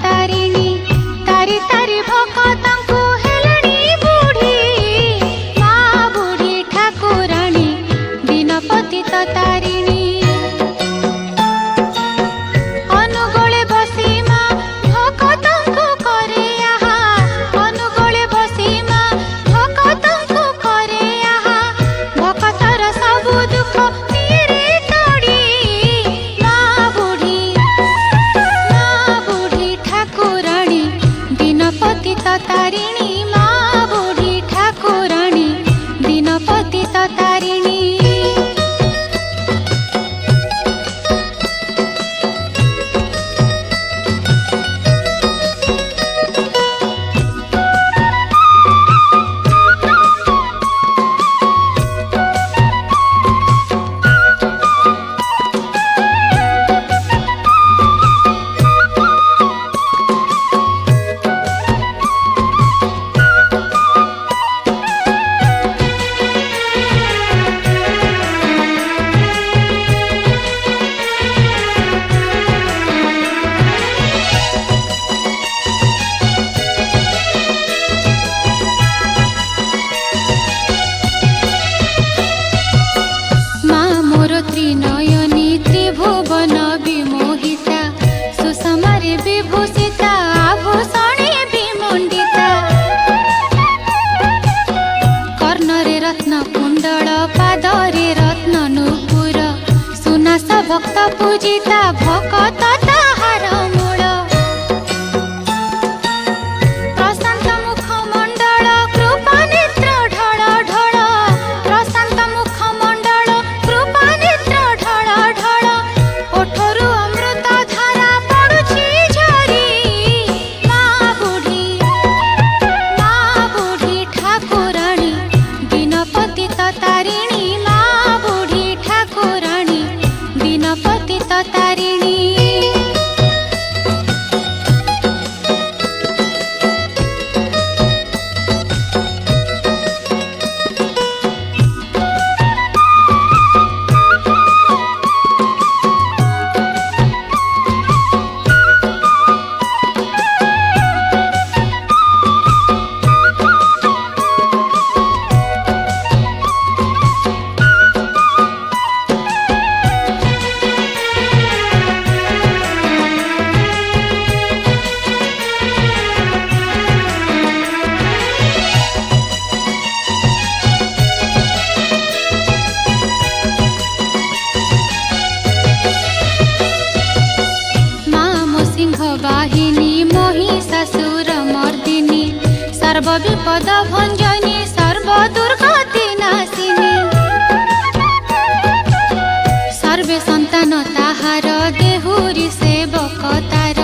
तारिणी तारी तारी भक्तंकु हेलणी बुढ़ी माँ बुढ़ी ठाकुराणी दीनपति तारिणी अनुगोले बसी माँ भक्तंकु करे आहा अनुगोले बसी माँ भक्तंकु करे आहा भक्तर सबु दुख निरे तोड़ी माँ बुढ़ी ठाकुराणी दीनपति तारिणी माँ बुढ़ी ठाकुराणी दीनपति तारिणी त्रिनयनी त्रिभुवन विमोहिता सुषमारे विभूषिता आभूषणे विमंडिता कर्णरे रत्न कुंडल पादरे रत्न नूपुर सुनास भक्त पूजिता भक्त ताहार मूल प्रशांत मुख मंडल कृपा नेत्र ढळ ढळ प्रशांत मुख मंडल कृपा नेत्र ढळ ढळ ओठरू अमृत धारा पडुछि झरी माँ बुढ़ी ठाकुराणी दीनपति तारिणी माँ बुढ़ी ठाकुराणी दीनपति तारिणी वाहिनी महिषासुर मर्दिनी सर्वविपद भंजनी सर्व दुर्गति नाशिनी सर्वे संतान ताहार देहुरी सेवक तार